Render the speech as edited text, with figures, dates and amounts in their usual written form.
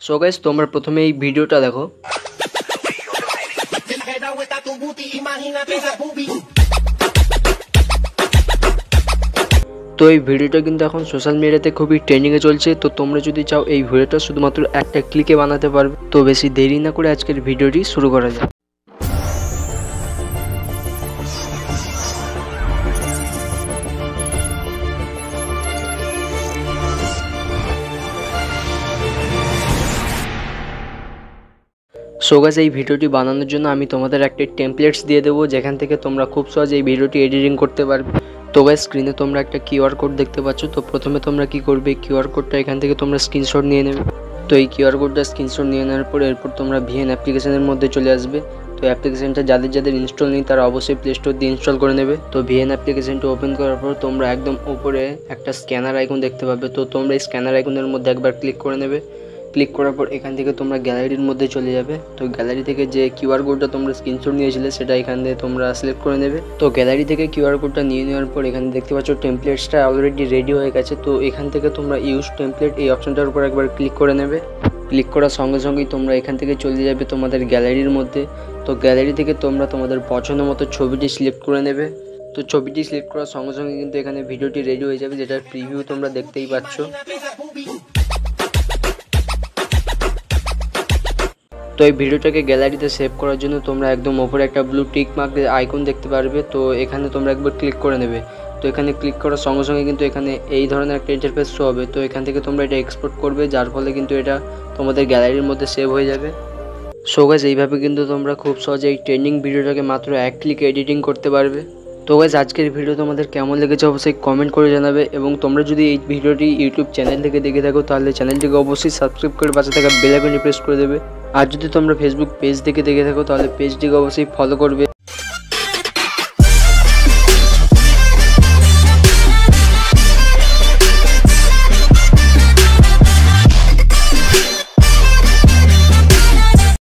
So guys তোমরা প্রথমে এই ভিডিওটা দেখো। তো এই ভিডিওটা কিন্তু এখন সোশ্যাল মিডিয়াতে খুবই ট্রেন্ডিংয়ে চলছে। তো তোমরা যদি চাও এই ভিডিওটা শুধুমাত্র একটা ক্লিকে বানাতে পারবে। তো বেশি দেরি না করে আজকের ভিডিওটি শুরু করা যাক। সো গাইস এই ভিডিওটি বানানোর জন্য আমি তোমাদের একটা টেমপ্লেটস দিয়ে দেবো, যেখান থেকে তোমরা খুব সহজে এই ভিডিওটি এডিটিং করতে পারবে। তো গাইস স্ক্রিনে তোমরা একটা কিউআর কোড দেখতে পাচ্ছ। তো প্রথমে তোমরা কি করবে, কিউআর কোডটা এখান থেকে তোমরা স্ক্রিনশট নিয়ে নেবে। তো এই কিউআর কোডটা স্ক্রিনশট নিয়ে নেওয়ার পর এরপর তোমরা ভিএন অ্যাপ্লিকেশনের মধ্যে চলে আসবে। তো অ্যাপ্লিকেশনটা যাদের ইনস্টল নেই তারা অবশ্যই প্লে স্টোর দিয়ে ইনস্টল করে নেবে। তো ভিএন অ্যাপ্লিকেশনটা ওপেন করার পর তোমরা একদম উপরে একটা স্ক্যানার আইকন দেখতে পাবে। তো তোমরা এই স্ক্যানার আইকনের মধ্যে একবার ক্লিক করে নেবে। ক্লিক করার পর এখান থেকে তোমরা গ্যালারির মধ্যে চলে যাবে। তো গ্যালারি থেকে যে কিউআর কোডটা তোমরা স্ক্রিনশট নিয়েছিলে সেটা এখান থেকে তোমরা সিলেক্ট করে নেবে। তো গ্যালারি থেকে কিউআর কোডটা নিয়ে নেওয়ার পর এখানে দেখতে পাচ্ছ টেমপ্লেটসটা অলরেডি রেডি হয়ে গেছে। তো এখান থেকে তোমরা ইউজ টেমপ্লেট এই অপশনটার উপর একবার ক্লিক করে নেবে। ক্লিক করার সঙ্গে সঙ্গেই তোমরা এখান থেকে চলে যাবে তোমাদের গ্যালারির মধ্যে। তো গ্যালারি থেকে তোমরা তোমাদের পছন্দ মতো ছবিটি সিলেক্ট করে নেবে। তো ছবিটি সিলেক্ট করার সঙ্গে সঙ্গে কিন্তু এখানে ভিডিওটি রেডি হয়ে যাবে, যেটার প্রিভিউ তোমরা দেখতেই পাচ্ছ। তো এই ভিডিওটাকে গ্যালারিতে সেভ করার জন্য তোমরা একদম ওপরে একটা ব্লু টিক মার্ক আইকন দেখতে পারবে। তো এখানে তোমরা একবার ক্লিক করে নেবে। তো এখানে ক্লিক করার সঙ্গে সঙ্গে কিন্তু এখানে এই ধরনের একটা ইন্টারফেস শো হবে। তো এখান থেকে তোমরা এটা এক্সপোর্ট করবে, যার ফলে কিন্তু এটা তোমাদের গ্যালারির মধ্যে সেভ হয়ে যাবে। সো গাইস এইভাবে কিন্তু তোমরা খুব সহজে এই ট্রেন্ডিং ভিডিওটাকে মাত্র এক ক্লিকে এডিটিং করতে পারবে। তো গাইস আজকের ভিডিও তোমাদের কেমন লেগেছে অবশ্যই কমেন্ট করে জানাবে। এবং তোমরা যদি এই ভিডিওটি ইউটিউব চ্যানেল থেকে দেখে থাকো তাহলে চ্যানেলটিকে অবশ্যই সাবস্ক্রাইব করে পাশে থাকা বেল আইকনটি প্রেস করে দেবে। আর যদি তোমরা ফেসবুক পেজ থেকে দেখে থাকো তাহলে পেজটিকে অবশ্যই ফলো করবে।